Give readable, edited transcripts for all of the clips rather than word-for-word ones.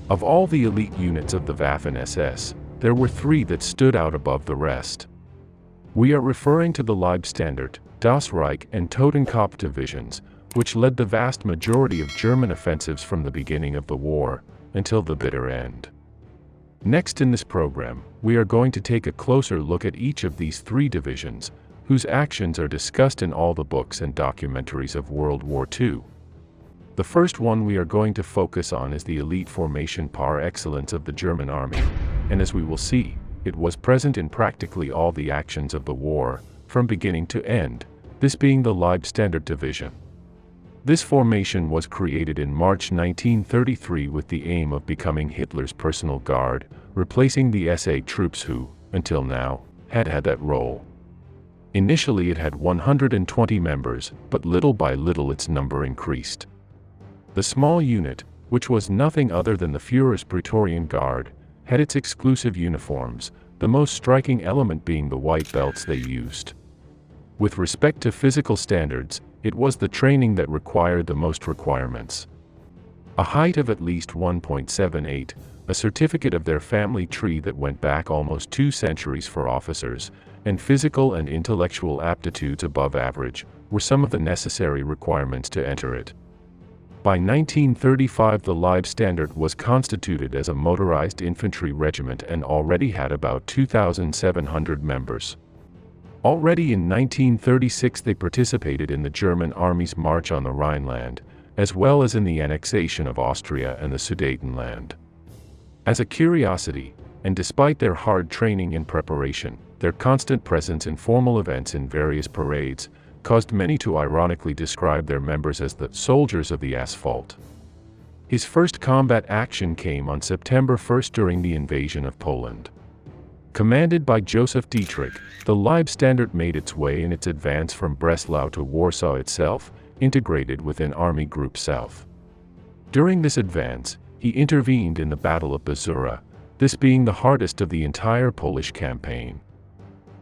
Of all the elite units of the Waffen SS, there were three that stood out above the rest. We are referring to the Leibstandarte, das Reich and Totenkopf divisions, which led the vast majority of German offensives from the beginning of the war until the bitter end. Next in this program, we are going to take a closer look at each of these three divisions, whose actions are discussed in all the books and documentaries of World War II. The first one we are going to focus on is the elite formation par excellence of the German army, and as we will see, it was present in practically all the actions of the war, from beginning to end, this being the Leibstandarte division. This formation was created in March 1933 with the aim of becoming Hitler's personal guard, replacing the SA troops who, until now, had that role. Initially it had 120 members, but little by little its number increased. The small unit, which was nothing other than the Führer's Praetorian Guard, had its exclusive uniforms, the most striking element being the white belts they used. With respect to physical standards, it was the training that required the most requirements. A height of at least 1.78, a certificate of their family tree that went back almost 2 centuries for officers, and physical and intellectual aptitudes above average, were some of the necessary requirements to enter it. By 1935 the Leibstandarte was constituted as a motorized infantry regiment and already had about 2,700 members. Already in 1936 they participated in the German army's march on the Rhineland, as well as in the annexation of Austria and the Sudetenland. As a curiosity, and despite their hard training and preparation, their constant presence in formal events in various parades, caused many to ironically describe their members as the soldiers of the asphalt. His first combat action came on September 1 during the invasion of Poland. Commanded by Joseph Dietrich, the Leibstandarte made its way in its advance from Breslau to Warsaw itself, integrated within Army Group South. During this advance, he intervened in the Battle of Bzura, this being the hardest of the entire Polish campaign.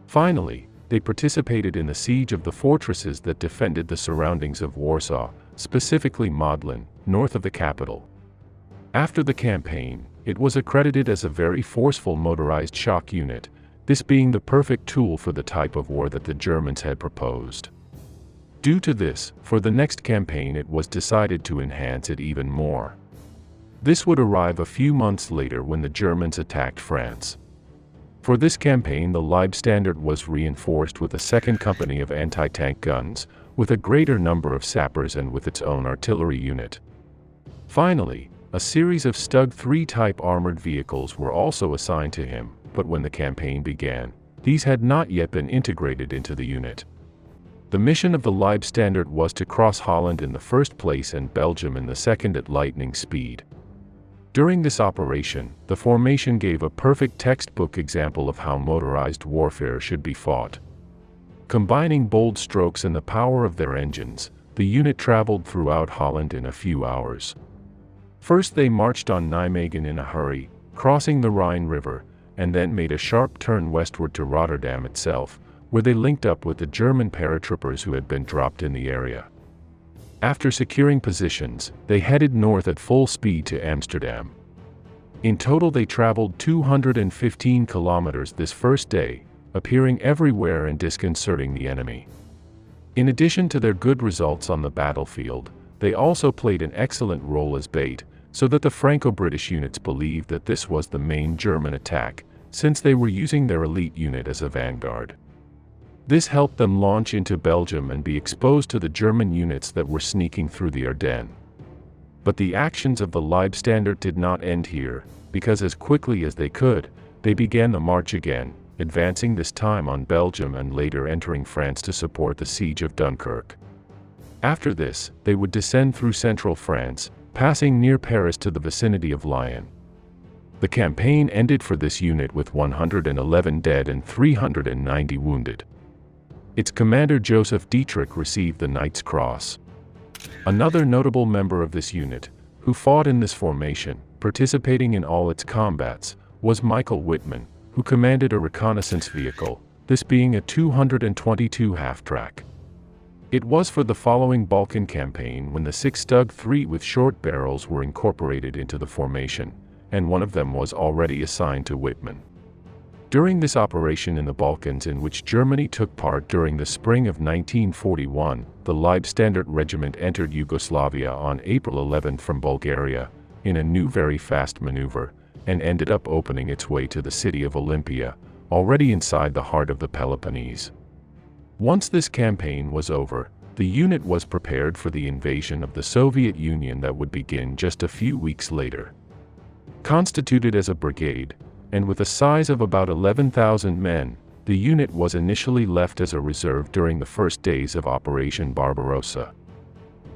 Finally, they participated in the siege of the fortresses that defended the surroundings of Warsaw, specifically Modlin, north of the capital. After the campaign, it was accredited as a very forceful motorized shock unit, this being the perfect tool for the type of war that the Germans had proposed. Due to this, for the next campaign it was decided to enhance it even more. This would arrive a few months later when the Germans attacked France. For this campaign the Leibstandarte was reinforced with a second company of anti-tank guns, with a greater number of sappers and with its own artillery unit. Finally, a series of Stug 3 type armored vehicles were also assigned to him, but when the campaign began, these had not yet been integrated into the unit. The mission of the Leibstandarte was to cross Holland in the first place and Belgium in the second at lightning speed. During this operation, the formation gave a perfect textbook example of how motorized warfare should be fought. Combining bold strokes and the power of their engines, the unit traveled throughout Holland in a few hours. First they marched on Nijmegen in a hurry, crossing the Rhine River, and then made a sharp turn westward to Rotterdam itself, where they linked up with the German paratroopers who had been dropped in the area. After securing positions, they headed north at full speed to Amsterdam. In total they traveled 215 kilometers this first day, appearing everywhere and disconcerting the enemy. In addition to their good results on the battlefield, they also played an excellent role as bait, so that the Franco-British units believed that this was the main German attack, since they were using their elite unit as a vanguard. This helped them launch into Belgium and be exposed to the German units that were sneaking through the Ardennes. But the actions of the Leibstandarte did not end here, because as quickly as they could, they began the march again, advancing this time on Belgium and later entering France to support the siege of Dunkirk. After this, they would descend through central France, passing near Paris to the vicinity of Lyon. The campaign ended for this unit with 111 dead and 390 wounded. Its commander Joseph Dietrich received the Knight's Cross. Another notable member of this unit, who fought in this formation, participating in all its combats, was Michael Wittmann, who commanded a reconnaissance vehicle, this being a 222 half-track. It was for the following Balkan campaign when the 6 Stug 3 with short barrels were incorporated into the formation, and one of them was already assigned to Whitman. During this operation in the Balkans, in which Germany took part during the spring of 1941, the Leibstandarte Regiment entered Yugoslavia on April 11 from Bulgaria, in a new very fast maneuver, and ended up opening its way to the city of Olympia, already inside the heart of the Peloponnese. Once this campaign was over, the unit was prepared for the invasion of the Soviet Union that would begin just a few weeks later. Constituted as a brigade, and with a size of about 11,000 men, the unit was initially left as a reserve during the first days of Operation Barbarossa.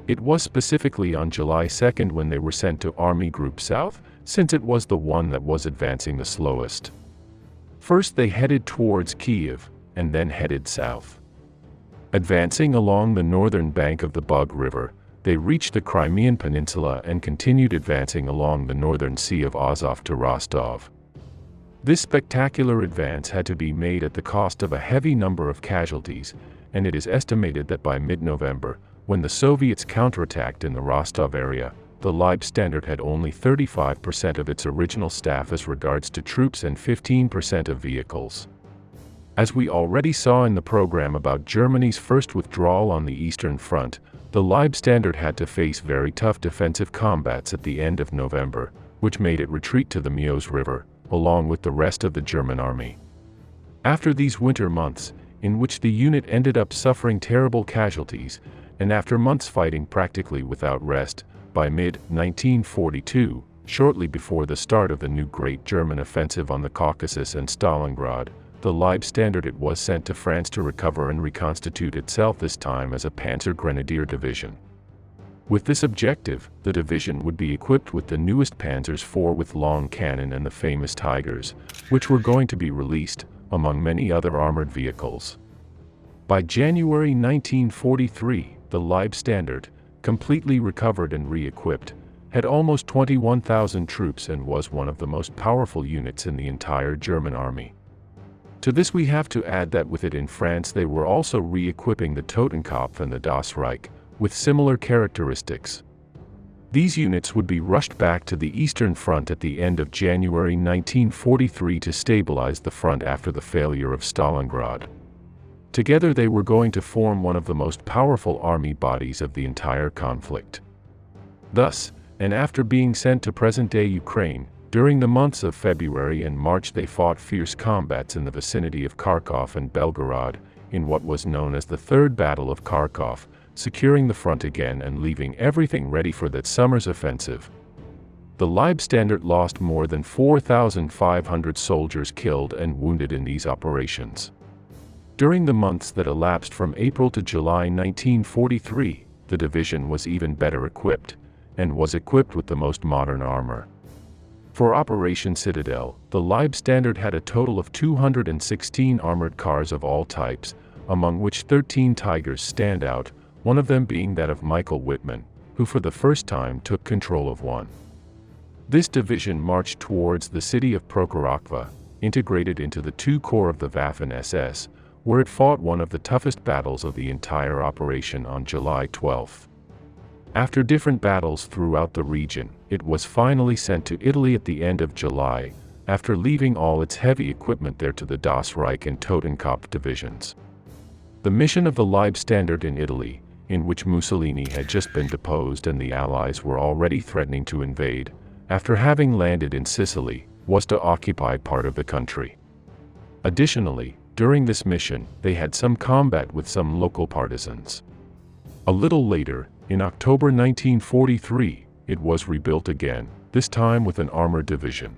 It was specifically on July 2 when they were sent to Army Group South, since it was the one that was advancing the slowest. First they headed towards Kiev, and then headed south. Advancing along the northern bank of the Bug River, they reached the Crimean Peninsula and continued advancing along the northern Sea of Azov to Rostov. This spectacular advance had to be made at the cost of a heavy number of casualties, and it is estimated that by mid-November, when the Soviets counterattacked in the Rostov area, the Leibstandarte had only 35% of its original staff as regards to troops and 15% of vehicles. As we already saw in the program about Germany's first withdrawal on the Eastern Front, the Leibstandarte had to face very tough defensive combats at the end of November, which made it retreat to the Meuse River, along with the rest of the German army. After these winter months, in which the unit ended up suffering terrible casualties, and after months fighting practically without rest, by mid-1942, shortly before the start of the new Great German Offensive on the Caucasus and Stalingrad, the Leibstandarte was sent to France to recover and reconstitute itself, this time as a Panzer Grenadier Division. With this objective, the division would be equipped with the newest Panzers IV with long cannon and the famous Tigers, which were going to be released, among many other armored vehicles. By January 1943, the Leibstandarte, completely recovered and re-equipped, had almost 21,000 troops and was one of the most powerful units in the entire German army. To this we have to add that with it in France they were also re-equipping the Totenkopf and the Das Reich, with similar characteristics. These units would be rushed back to the Eastern Front at the end of January 1943 to stabilize the front after the failure of Stalingrad. Together they were going to form one of the most powerful army bodies of the entire conflict. Thus, and after being sent to present-day Ukraine, during the months of February and March they fought fierce combats in the vicinity of Kharkov and Belgorod, in what was known as the Third Battle of Kharkov, securing the front again and leaving everything ready for that summer's offensive. The Leibstandarte lost more than 4,500 soldiers killed and wounded in these operations. During the months that elapsed from April to July 1943, the division was even better equipped, and was equipped with the most modern armor. For Operation Citadel, the Leibstandarte had a total of 216 armored cars of all types, among which 13 Tigers stand out, one of them being that of Michael Whitman, who for the first time took control of one. This division marched towards the city of Prokhorovka, integrated into the II Corps of the Waffen SS, where it fought one of the toughest battles of the entire operation on July 12. After different battles throughout the region, it was finally sent to Italy at the end of July, after leaving all its heavy equipment there to the Das Reich and Totenkopf divisions. The mission of the Leibstandarte in Italy, in which Mussolini had just been deposed and the Allies were already threatening to invade, after having landed in Sicily, was to occupy part of the country. Additionally, during this mission, they had some combat with some local partisans. A little later, in October 1943, it was rebuilt again, this time with an armored division.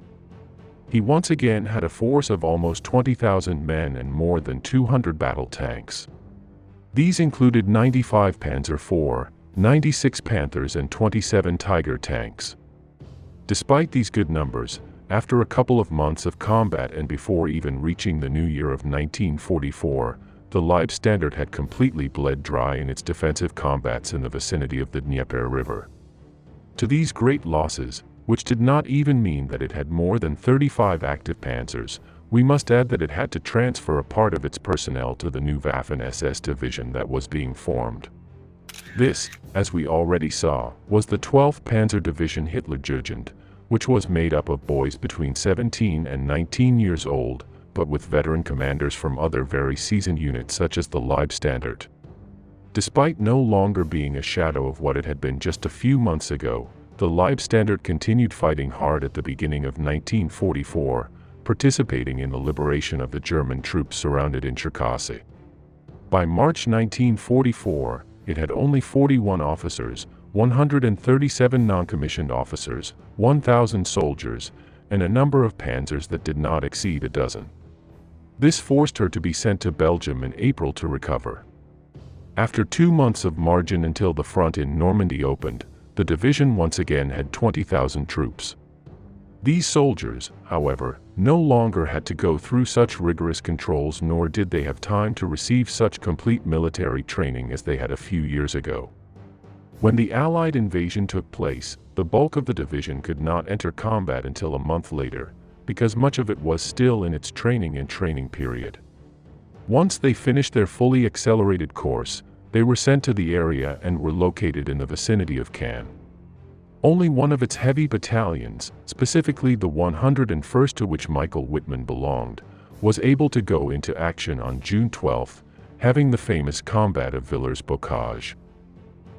He once again had a force of almost 20,000 men and more than 200 battle tanks. These included 95 Panzer IV, 96 Panthers and 27 Tiger tanks. Despite these good numbers, after a couple of months of combat and before even reaching the new year of 1944, the Leibstandarte had completely bled dry in its defensive combats in the vicinity of the Dnieper River. To these great losses, which did not even mean that it had more than 35 active panzers, we must add that it had to transfer a part of its personnel to the new Waffen SS Division that was being formed. This, as we already saw, was the 12th Panzer Division Hitlerjugend, which was made up of boys between 17 and 19 years old, but with veteran commanders from other very seasoned units such as the Leibstandarte. Despite no longer being a shadow of what it had been just a few months ago, the Leibstandarte continued fighting hard at the beginning of 1944, participating in the liberation of the German troops surrounded in Cherkasy. By March 1944, it had only 41 officers, 137 non-commissioned officers, 1,000 soldiers, and a number of panzers that did not exceed a dozen. This forced her to be sent to Belgium in April to recover. After 2 months of margin until the front in Normandy opened, the division once again had 20,000 troops. These soldiers, however, no longer had to go through such rigorous controls, nor did they have time to receive such complete military training as they had a few years ago. When the Allied invasion took place, the bulk of the division could not enter combat until a month later, because much of it was still in its training period. Once they finished their fully accelerated course, they were sent to the area and were located in the vicinity of Caen. Only one of its heavy battalions, specifically the 101st to which Michael Wittmann belonged, was able to go into action on June 12, having the famous combat of Villers-Bocage.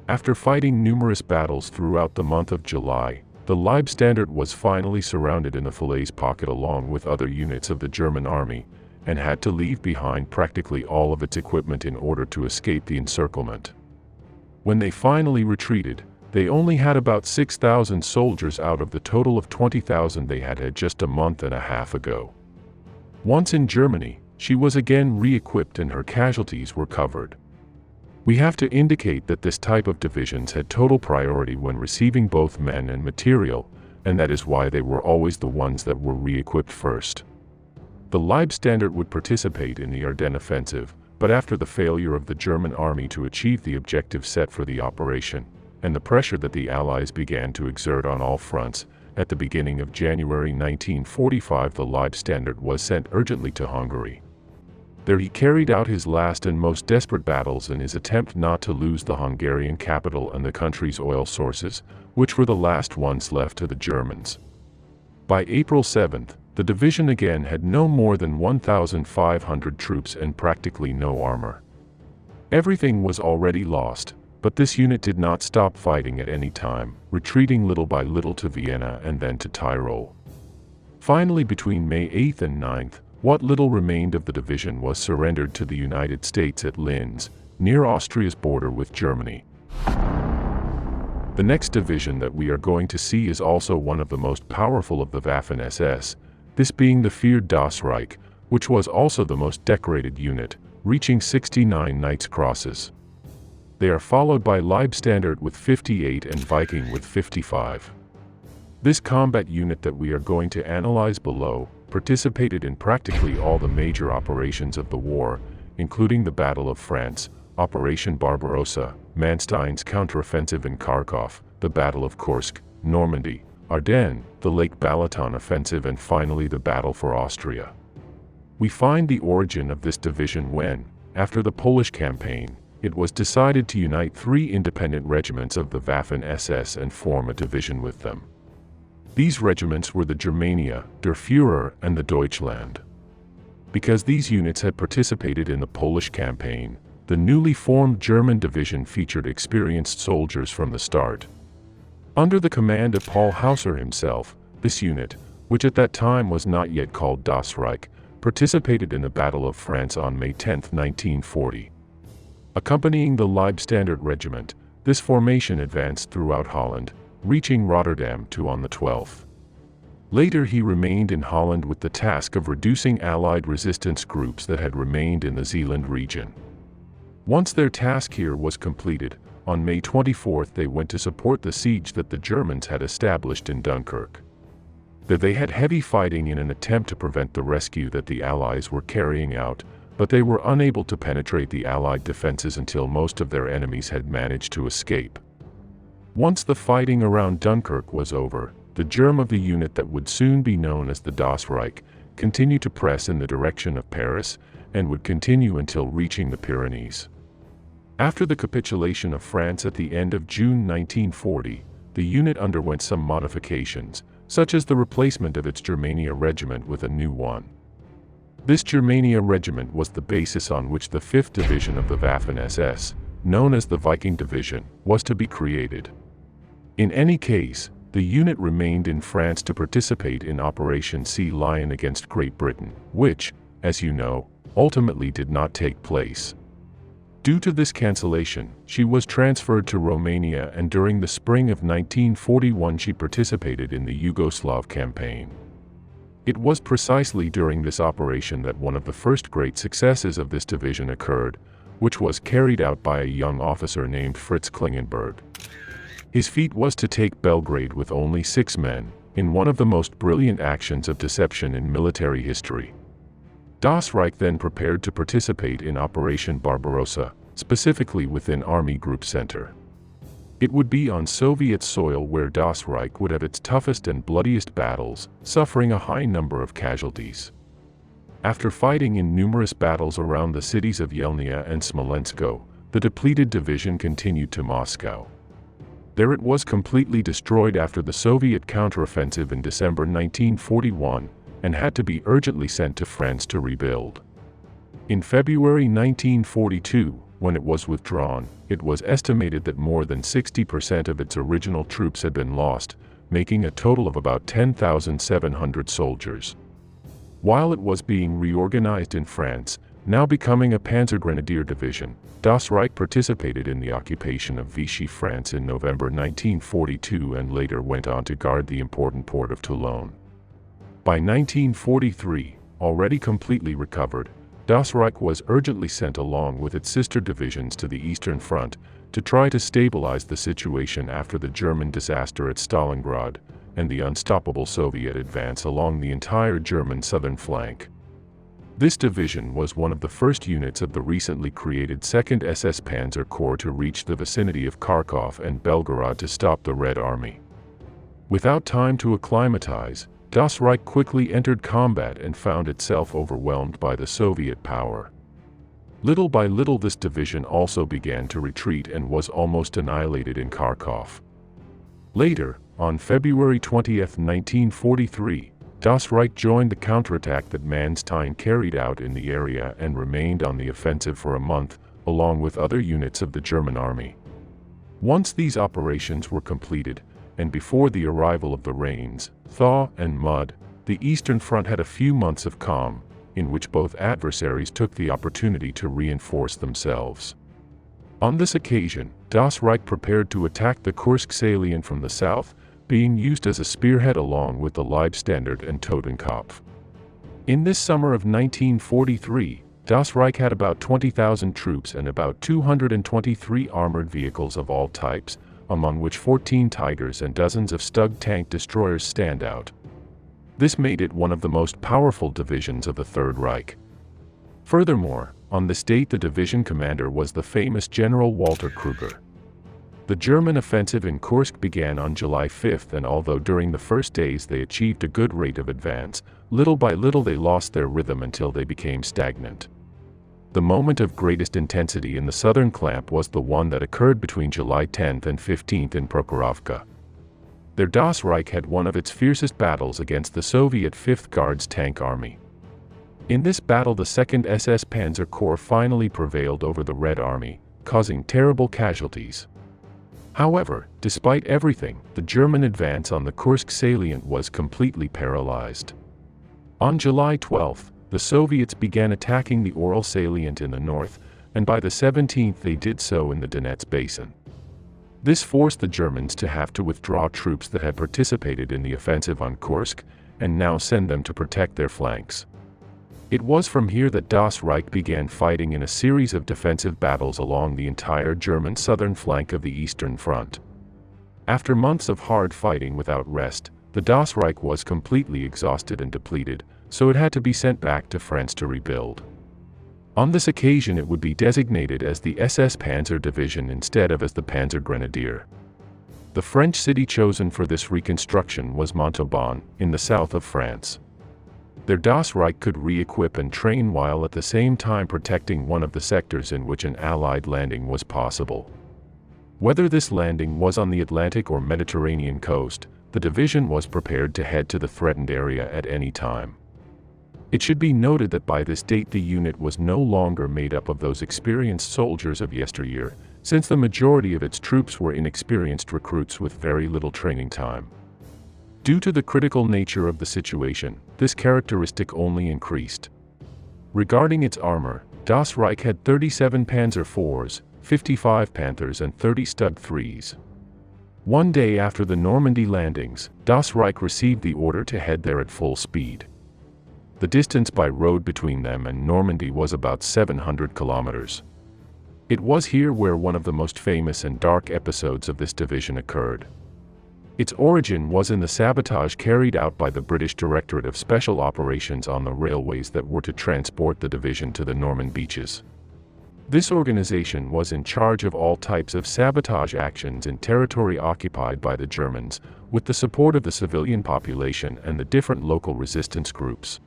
After fighting numerous battles throughout the month of July, the Leibstandarte was finally surrounded in the Falaise pocket along with other units of the German army, and had to leave behind practically all of its equipment in order to escape the encirclement. When they finally retreated, they only had about 6,000 soldiers out of the total of 20,000 they had just a month and a half ago. Once in Germany, she was again re-equipped and her casualties were covered. We have to indicate that this type of divisions had total priority when receiving both men and material, and that is why they were always the ones that were re-equipped first. The Leibstandarte would participate in the Ardennes offensive, but after the failure of the German army to achieve the objective set for the operation, and the pressure that the Allies began to exert on all fronts, at the beginning of January 1945 the Leibstandarte was sent urgently to Hungary. There he carried out his last and most desperate battles in his attempt not to lose the Hungarian capital and the country's oil sources, which were the last ones left to the Germans. By April 7th, the division again had no more than 1,500 troops and practically no armor. Everything was already lost, but this unit did not stop fighting at any time, retreating little by little to Vienna and then to Tyrol. Finally, between May 8th and 9th, what little remained of the division was surrendered to the United States at Linz, near Austria's border with Germany. The next division that we are going to see is also one of the most powerful of the Waffen SS, this being the feared Das Reich, which was also the most decorated unit, reaching 69 Knight's Crosses. They are followed by Leibstandarte with 58 and Viking with 55. This combat unit that we are going to analyze below participated in practically all the major operations of the war, including the Battle of France, Operation Barbarossa, Manstein's counteroffensive in Kharkov, the Battle of Kursk, Normandy, Ardennes, the Lake Balaton offensive, and finally the battle for Austria. We find the origin of this division when, after the Polish campaign, it was decided to unite 3 independent regiments of the Waffen SS and form a division with them. These regiments were the Germania, Der Führer, and the Deutschland. Because these units had participated in the Polish campaign, the newly formed German division featured experienced soldiers from the start. Under the command of Paul Hauser himself, this unit, which at that time was not yet called Das Reich, participated in the Battle of France on May 10, 1940. Accompanying the Leibstandarte regiment, this formation advanced throughout Holland, reaching Rotterdam on the 12th. Later he remained in Holland with the task of reducing Allied resistance groups that had remained in the Zeeland region. Once their task here was completed, on May 24th they went to support the siege that the Germans had established in Dunkirk. There they had heavy fighting in an attempt to prevent the rescue that the Allies were carrying out, but they were unable to penetrate the Allied defenses until most of their enemies had managed to escape. Once the fighting around Dunkirk was over, the germ of the unit that would soon be known as the Das Reich continued to press in the direction of Paris, and would continue until reaching the Pyrenees. After the capitulation of France at the end of June 1940, the unit underwent some modifications, such as the replacement of its Germania regiment with a new one. This Germania regiment was the basis on which the 5th Division of the Waffen SS, known as the Viking Division, was to be created. In any case, the unit remained in France to participate in Operation Sea Lion against Great Britain, which, as you know, ultimately did not take place. Due to this cancellation, she was transferred to Romania, and during the spring of 1941 she participated in the Yugoslav campaign. It was precisely during this operation that one of the first great successes of this division occurred, which was carried out by a young officer named Fritz Klingenberg. His feat was to take Belgrade with only 6 men, in one of the most brilliant actions of deception in military history. Das Reich then prepared to participate in Operation Barbarossa, specifically within Army Group Center. It would be on Soviet soil where Das Reich would have its toughest and bloodiest battles, suffering a high number of casualties. After fighting in numerous battles around the cities of Yelnya and Smolensko, the depleted division continued to Moscow. There it was completely destroyed after the Soviet counteroffensive in December 1941, and had to be urgently sent to France to rebuild. In February 1942, when it was withdrawn, it was estimated that more than 60% of its original troops had been lost, making a total of about 10,700 soldiers. While it was being reorganized in France, now becoming a Panzergrenadier division, Das Reich participated in the occupation of Vichy, France in November 1942 and later went on to guard the important port of Toulon. By 1943, already completely recovered, Das Reich was urgently sent along with its sister divisions to the Eastern Front to try to stabilize the situation after the German disaster at Stalingrad and the unstoppable Soviet advance along the entire German southern flank. This division was one of the first units of the recently created 2nd SS Panzer Corps to reach the vicinity of Kharkov and Belgorod to stop the Red Army. Without time to acclimatize, Das Reich quickly entered combat and found itself overwhelmed by the Soviet power. Little by little this division also began to retreat and was almost annihilated in Kharkov. Later, on February 20, 1943, Das Reich joined the counterattack that Manstein carried out in the area and remained on the offensive for a month, along with other units of the German army. Once these operations were completed, and before the arrival of the rains, thaw, and mud, the Eastern Front had a few months of calm, in which both adversaries took the opportunity to reinforce themselves. On this occasion, Das Reich prepared to attack the Kursk salient from the south, being used as a spearhead along with the Leibstandarte and Totenkopf. In this summer of 1943, Das Reich had about 20,000 troops and about 223 armored vehicles of all types, among which 14 Tigers and dozens of Stug tank destroyers stand out. This made it one of the most powerful divisions of the Third Reich. Furthermore, on this date the division commander was the famous General Walter Kruger. The German offensive in Kursk began on July 5, and although during the first days they achieved a good rate of advance, little by little they lost their rhythm until they became stagnant. The moment of greatest intensity in the southern clamp was the one that occurred between July 10 and 15 in Prokhorovka. There Das Reich had one of its fiercest battles against the Soviet 5th Guards Tank Army. In this battle the 2nd SS Panzer Corps finally prevailed over the Red Army, causing terrible casualties. However, despite everything, the German advance on the Kursk salient was completely paralyzed. On July 12, the Soviets began attacking the Ural salient in the north, and by the 17th they did so in the Donets Basin. This forced the Germans to have to withdraw troops that had participated in the offensive on Kursk, and now send them to protect their flanks. It was from here that Das Reich began fighting in a series of defensive battles along the entire German southern flank of the Eastern Front. After months of hard fighting without rest, the Das Reich was completely exhausted and depleted, so it had to be sent back to France to rebuild. On this occasion it would be designated as the SS Panzer Division instead of as the Panzergrenadier. The French city chosen for this reconstruction was Montauban, in the south of France. Their Das Reich could re-equip and train while at the same time protecting one of the sectors in which an Allied landing was possible. Whether this landing was on the Atlantic or Mediterranean coast, the division was prepared to head to the threatened area at any time. It should be noted that by this date the unit was no longer made up of those experienced soldiers of yesteryear, since the majority of its troops were inexperienced recruits with very little training time. Due to the critical nature of the situation, this characteristic only increased. Regarding its armor, Das Reich had 37 Panzer IVs, 55 Panthers and 30 Stud 3s. One day after the Normandy landings, Das Reich received the order to head there at full speed. The distance by road between them and Normandy was about 700 kilometers. It was here where one of the most famous and dark episodes of this division occurred. Its origin was in the sabotage carried out by the British Directorate of Special Operations on the railways that were to transport the division to the Norman beaches. This organization was in charge of all types of sabotage actions in territory occupied by the Germans, with the support of the civilian population and the different local resistance groups.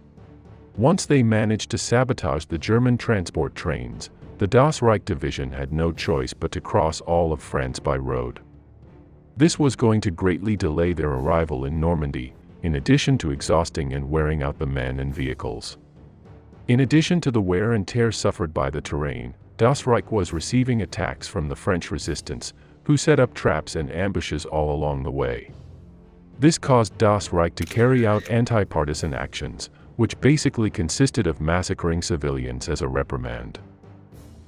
Once they managed to sabotage the German transport trains, the Das Reich division had no choice but to cross all of France by road. This was going to greatly delay their arrival in Normandy, in addition to exhausting and wearing out the men and vehicles. In addition to the wear and tear suffered by the terrain, Das Reich was receiving attacks from the French resistance, who set up traps and ambushes all along the way. This caused Das Reich to carry out anti-partisan actions, which basically consisted of massacring civilians as a reprimand.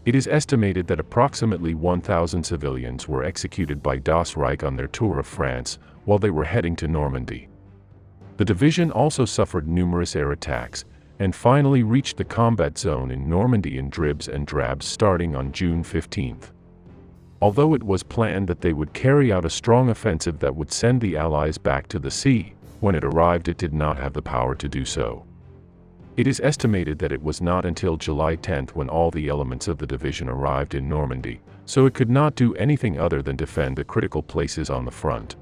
It is estimated that approximately 1,000 civilians were executed by Das Reich on their tour of France while they were heading to Normandy. The division also suffered numerous air attacks, and finally reached the combat zone in Normandy in dribs and drabs starting on June 15. Although it was planned that they would carry out a strong offensive that would send the Allies back to the sea, when it arrived it did not have the power to do so. It is estimated that it was not until July 10 when all the elements of the division arrived in Normandy, so it could not do anything other than defend the critical places on the front.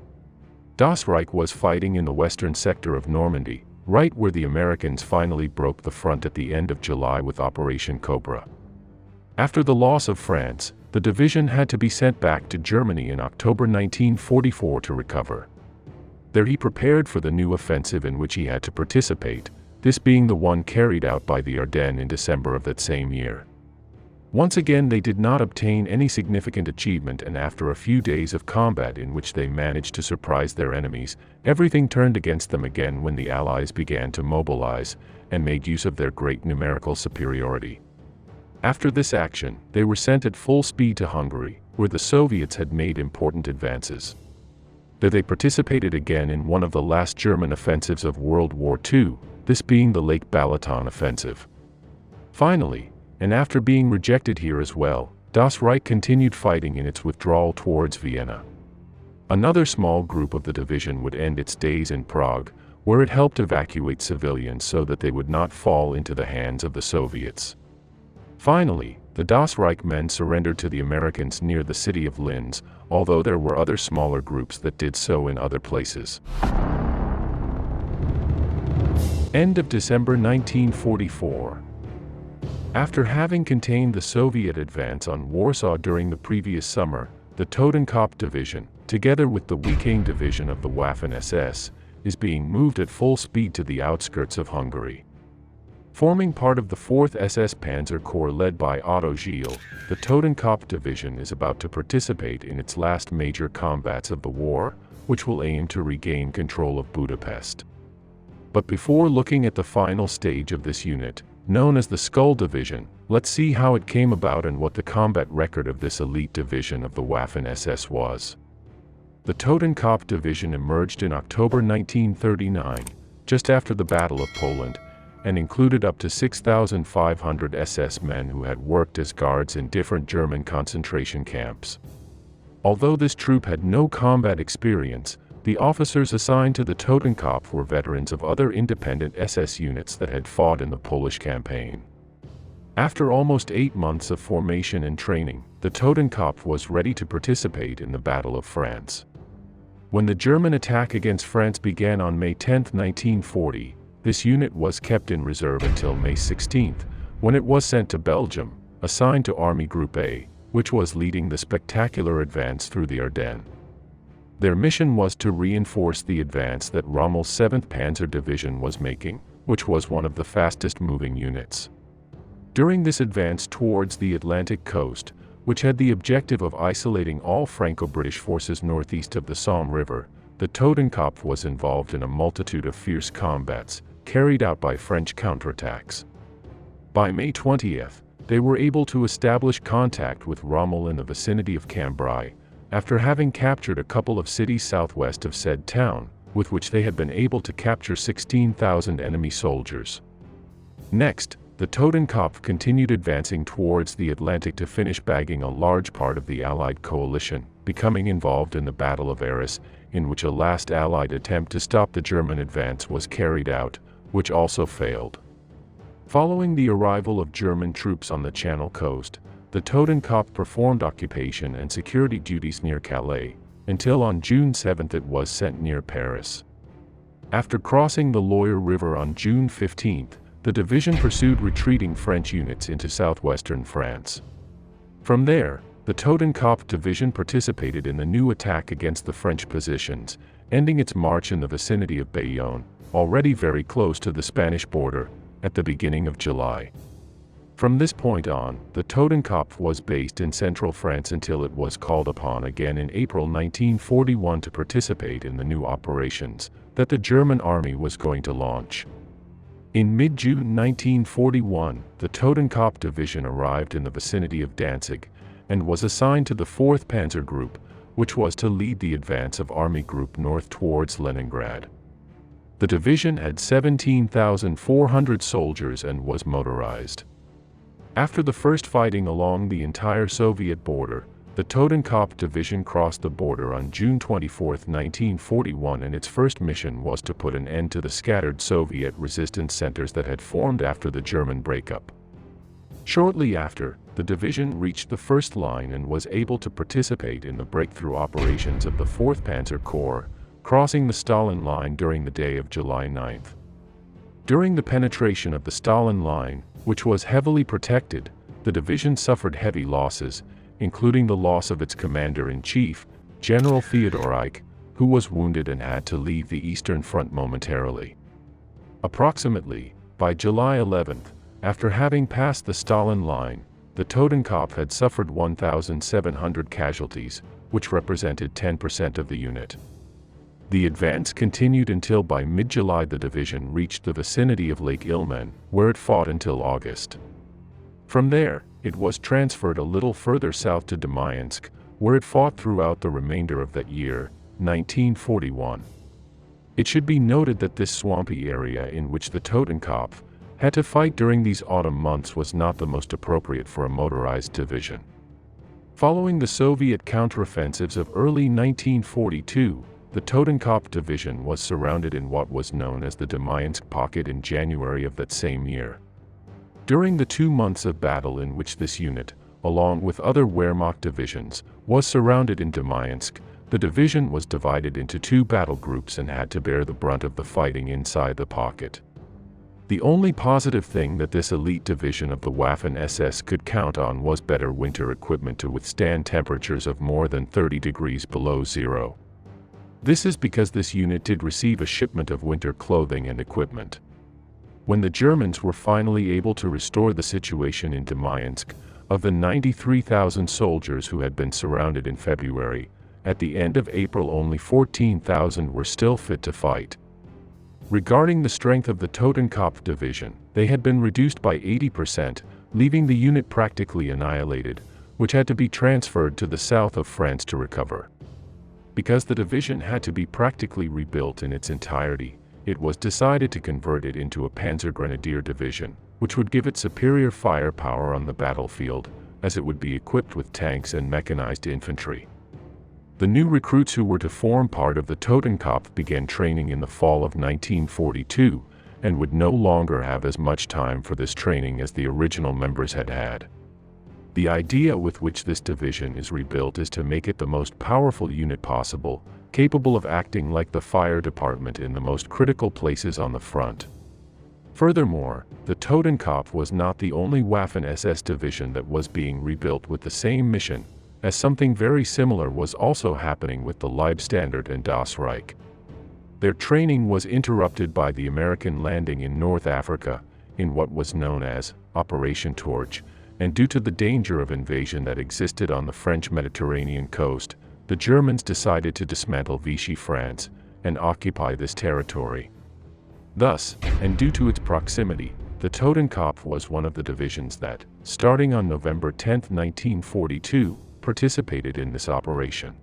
Das Reich was fighting in the western sector of Normandy, right where the Americans finally broke the front at the end of July with Operation Cobra. After the loss of France, the division had to be sent back to Germany in October 1944 to recover. There he prepared for the new offensive in which he had to participate, this being the one carried out by the Ardennes in December of that same year. Once again they did not obtain any significant achievement, and after a few days of combat in which they managed to surprise their enemies, everything turned against them again when the Allies began to mobilize, and made use of their great numerical superiority. After this action, they were sent at full speed to Hungary, where the Soviets had made important advances. There they participated again in one of the last German offensives of World War II, this being the Lake Balaton offensive. Finally, and after being rejected here as well, Das Reich continued fighting in its withdrawal towards Vienna. Another small group of the division would end its days in Prague, where it helped evacuate civilians so that they would not fall into the hands of the Soviets. Finally, the Das Reich men surrendered to the Americans near the city of Linz, although there were other smaller groups that did so in other places. End of December 1944. After having contained the Soviet advance on Warsaw during the previous summer, the Totenkopf Division, together with the Viking Division of the Waffen SS, is being moved at full speed to the outskirts of Hungary. Forming part of the 4th SS Panzer Corps led by Otto Gille, the Totenkopf Division is about to participate in its last major combats of the war, which will aim to regain control of Budapest. But before looking at the final stage of this unit, known as the Skull Division, let's see how it came about and what the combat record of this elite division of the Waffen SS was. The Totenkopf Division emerged in October 1939, just after the Battle of Poland, and included up to 6,500 SS men who had worked as guards in different German concentration camps. Although this troop had no combat experience, the officers assigned to the Totenkopf were veterans of other independent SS units that had fought in the Polish campaign. After almost 8 months of formation and training, the Totenkopf was ready to participate in the Battle of France. When the German attack against France began on May 10, 1940, this unit was kept in reserve until May 16, when it was sent to Belgium, assigned to Army Group A, which was leading the spectacular advance through the Ardennes. Their mission was to reinforce the advance that Rommel's 7th Panzer Division was making, which was one of the fastest-moving units. During this advance towards the Atlantic coast, which had the objective of isolating all Franco-British forces northeast of the Somme River, the Totenkopf was involved in a multitude of fierce combats, carried out by French counterattacks. By May 20th, they were able to establish contact with Rommel in the vicinity of Cambrai, after having captured a couple of cities southwest of said town, with which they had been able to capture 16,000 enemy soldiers. Next, the Totenkopf continued advancing towards the Atlantic to finish bagging a large part of the Allied coalition, becoming involved in the Battle of Arras, in which a last Allied attempt to stop the German advance was carried out, which also failed. Following the arrival of German troops on the Channel coast, the Totenkopf performed occupation and security duties near Calais, until on June 7 it was sent near Paris. After crossing the Loire River on June 15, the division pursued retreating French units into southwestern France. From there, the Totenkopf division participated in the new attack against the French positions, ending its march in the vicinity of Bayonne, already very close to the Spanish border, at the beginning of July. From this point on, the Totenkopf was based in central France until it was called upon again in April 1941 to participate in the new operations that the German army was going to launch. In mid-June 1941, the Totenkopf division arrived in the vicinity of Danzig, and was assigned to the 4th Panzer Group, which was to lead the advance of Army Group North towards Leningrad. The division had 17,400 soldiers and was motorized. After the first fighting along the entire Soviet border, the Totenkopf division crossed the border on June 24, 1941, and its first mission was to put an end to the scattered Soviet resistance centers that had formed after the German breakup. Shortly after, the division reached the first line and was able to participate in the breakthrough operations of the 4th Panzer Corps, crossing the Stalin Line during the day of July 9. During the penetration of the Stalin Line, which was heavily protected, the division suffered heavy losses, including the loss of its commander-in-chief, General Theodor Reich, who was wounded and had to leave the Eastern Front momentarily. Approximately, by July 11, after having passed the Stalin Line, the Totenkopf had suffered 1,700 casualties, which represented 10% of the unit. The advance continued until by mid-July the division reached the vicinity of Lake Ilmen, where it fought until August. From there, it was transferred a little further south to Demyansk, where it fought throughout the remainder of that year, 1941. It should be noted that this swampy area in which the Totenkopf had to fight during these autumn months was not the most appropriate for a motorized division. Following the Soviet counteroffensives of early 1942, the Totenkopf division was surrounded in what was known as the Demyansk Pocket in January of that same year. During the 2 months of battle in which this unit, along with other Wehrmacht divisions, was surrounded in Demyansk, the division was divided into 2 battle groups and had to bear the brunt of the fighting inside the pocket. The only positive thing that this elite division of the Waffen SS could count on was better winter equipment to withstand temperatures of more than 30 degrees below zero. This is because this unit did receive a shipment of winter clothing and equipment. When the Germans were finally able to restore the situation in Demyansk, of the 93,000 soldiers who had been surrounded in February, at the end of April only 14,000 were still fit to fight. Regarding the strength of the Totenkopf division, they had been reduced by 80%, leaving the unit practically annihilated, which had to be transferred to the south of France to recover. Because the division had to be practically rebuilt in its entirety, it was decided to convert it into a Panzer Grenadier division, which would give it superior firepower on the battlefield, as it would be equipped with tanks and mechanized infantry. The new recruits who were to form part of the Totenkopf began training in the fall of 1942, and would no longer have as much time for this training as the original members had had. The idea with which this division is rebuilt is to make it the most powerful unit possible, capable of acting like the fire department in the most critical places on the front. Furthermore, the Totenkopf was not the only Waffen SS division that was being rebuilt with the same mission, as something very similar was also happening with the Leibstandarte and Das Reich. Their training was interrupted by the American landing in North Africa, in what was known as Operation Torch, and due to the danger of invasion that existed on the French Mediterranean coast, the Germans decided to dismantle Vichy France and occupy this territory. Thus, and due to its proximity, the Totenkopf was one of the divisions that, starting on November 10, 1942, participated in this operation.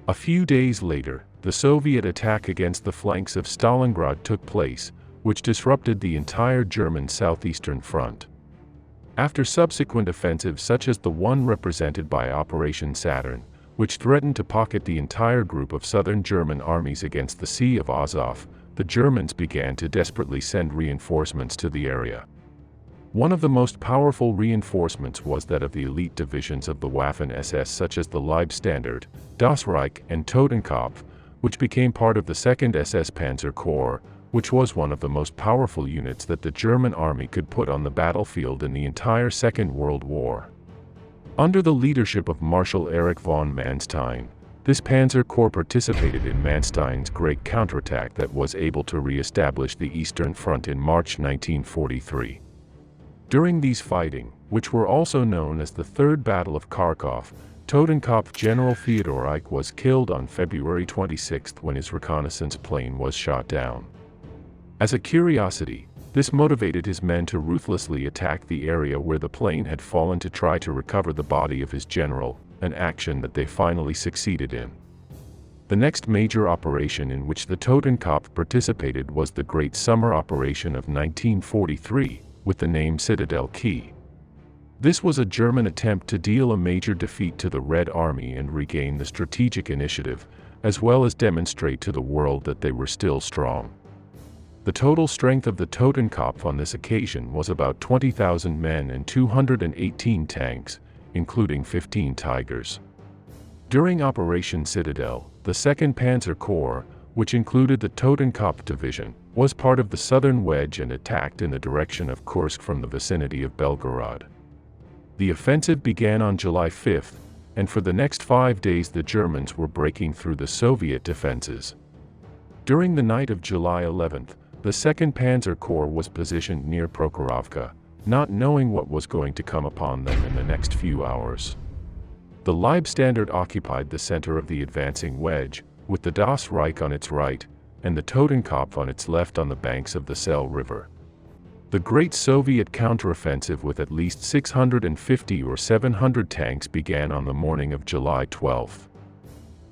A few days later, the Soviet attack against the flanks of Stalingrad took place, which disrupted the entire German southeastern front. After subsequent offensives such as the one represented by Operation Saturn, which threatened to pocket the entire group of southern German armies against the Sea of Azov, the Germans began to desperately send reinforcements to the area. One of the most powerful reinforcements was that of the elite divisions of the Waffen SS such as the Leibstandarte, Das Reich and Totenkopf, which became part of the 2nd SS Panzer Corps, which was one of the most powerful units that the German army could put on the battlefield in the entire Second World War. Under the leadership of Marshal Erich von Manstein, this Panzer Corps participated in Manstein's great counterattack that was able to re-establish the Eastern Front in March 1943. During these fighting, which were also known as the Third Battle of Kharkov, Totenkopf General Theodor Reich was killed on February 26 when his reconnaissance plane was shot down. As a curiosity, this motivated his men to ruthlessly attack the area where the plane had fallen to try to recover the body of his general, an action that they finally succeeded in. The next major operation in which the Totenkopf participated was the Great Summer Operation of 1943, with the name Citadel Key. This was a German attempt to deal a major defeat to the Red Army and regain the strategic initiative, as well as demonstrate to the world that they were still strong. The total strength of the Totenkopf on this occasion was about 20,000 men and 218 tanks, including 15 Tigers. During Operation Citadel, the 2nd Panzer Corps, which included the Totenkopf Division, was part of the southern wedge and attacked in the direction of Kursk from the vicinity of Belgorod. The offensive began on July 5, and for the next 5 days the Germans were breaking through the Soviet defenses. During the night of July 11, the 2nd Panzer Corps was positioned near Prokhorovka, not knowing what was going to come upon them in the next few hours. The Leibstandarte occupied the center of the advancing wedge, with the Das Reich on its right, and the Totenkopf on its left on the banks of the Sel River. The great Soviet counteroffensive with at least 650 or 700 tanks began on the morning of July 12.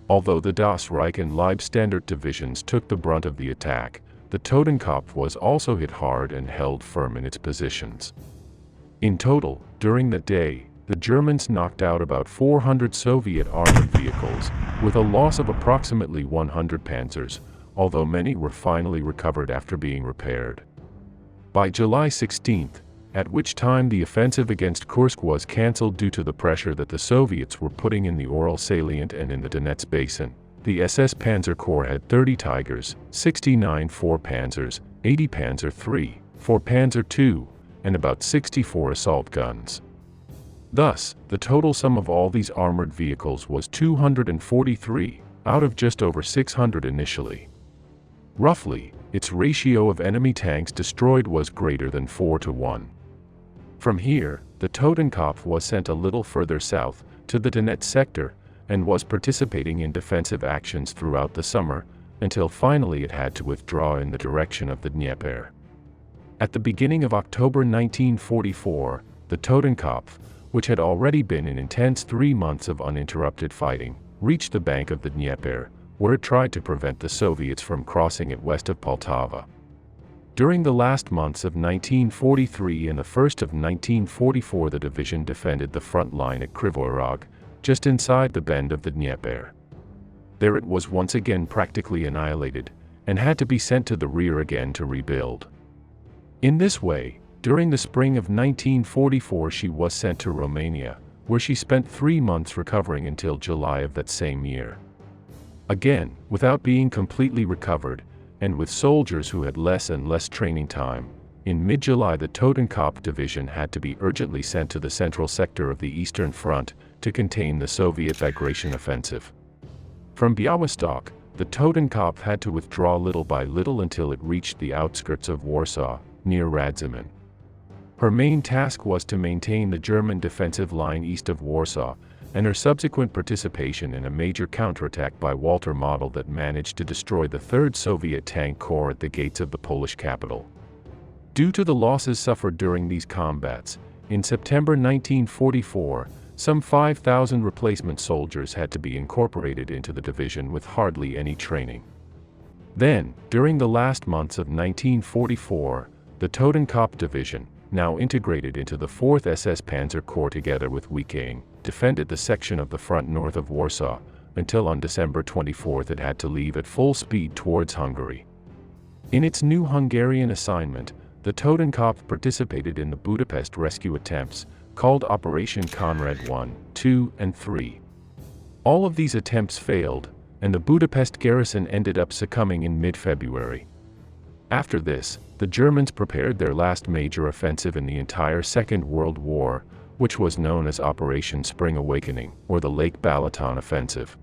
Although the Das Reich and Leibstandarte divisions took the brunt of the attack, the Totenkopf was also hit hard and held firm in its positions. In total, during the day, the Germans knocked out about 400 Soviet armored vehicles, with a loss of approximately 100 panzers, although many were finally recovered after being repaired. By July 16, at which time the offensive against Kursk was cancelled due to the pressure that the Soviets were putting in the Ural salient and in the Donetsk basin, the SS Panzer Corps had 30 Tigers, 69 4 Panzers, 80 Panzer III, 4 Panzer II, and about 64 assault guns. Thus, the total sum of all these armored vehicles was 243, out of just over 600 initially. Roughly, its ratio of enemy tanks destroyed was greater than 4-1. From here, the Totenkopf was sent a little further south, to the Donetsk sector, and was participating in defensive actions throughout the summer, until finally it had to withdraw in the direction of the Dnieper. At the beginning of October 1944, the Totenkopf, which had already been in intense 3 months of uninterrupted fighting, reached the bank of the Dnieper, where it tried to prevent the Soviets from crossing it west of Poltava. During the last months of 1943 and the first of 1944, the division defended the front line at Kryvyi Rog, just inside the bend of the Dnieper. There it was once again practically annihilated, and had to be sent to the rear again to rebuild. In this way, during the spring of 1944 she was sent to Romania, where she spent 3 months recovering until July of that same year. Again, without being completely recovered, and with soldiers who had less and less training time, In mid-July, the Totenkopf Division had to be urgently sent to the central sector of the Eastern Front to contain the Soviet Bagration offensive. From Białystok, the Totenkopf had to withdraw little by little until it reached the outskirts of Warsaw, near Radzymin. Her main task was to maintain the German defensive line east of Warsaw, and her subsequent participation in a major counterattack by Walter Model that managed to destroy the 3rd Soviet Tank Corps at the gates of the Polish capital. Due to the losses suffered during these combats, in September 1944, some 5,000 replacement soldiers had to be incorporated into the division with hardly any training. Then, during the last months of 1944, the Totenkopf Division, now integrated into the 4th SS Panzer Corps together with Weeking, defended the section of the front north of Warsaw, until on December 24 it had to leave at full speed towards Hungary. In its new Hungarian assignment, the Totenkopf participated in the Budapest rescue attempts, called Operation Conrad 1, 2, and 3. All of these attempts failed, and the Budapest garrison ended up succumbing in mid-February. After this, the Germans prepared their last major offensive in the entire Second World War, which was known as Operation Spring Awakening, or the Lake Balaton Offensive.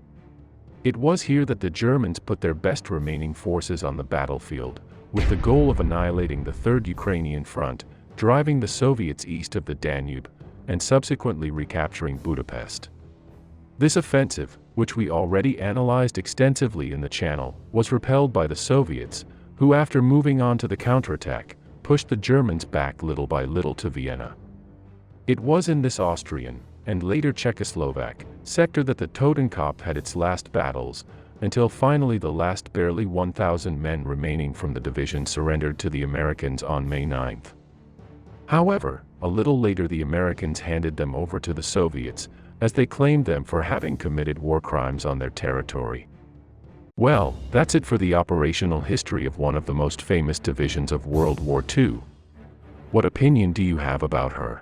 It was here that the Germans put their best remaining forces on the battlefield, with the goal of annihilating the 3rd Ukrainian Front, driving the Soviets east of the Danube, and subsequently recapturing Budapest. This offensive, which we already analyzed extensively in the channel, was repelled by the Soviets, who after moving on to the counterattack, pushed the Germans back little by little to Vienna. It was in this Austrian, and later Czechoslovak, sector that the Totenkopf had its last battles, until finally the last barely 1,000 men remaining from the division surrendered to the Americans on May 9. However, a little later the Americans handed them over to the Soviets, as they claimed them for having committed war crimes on their territory. Well, that's it for the operational history of one of the most famous divisions of World War II. What opinion do you have about her?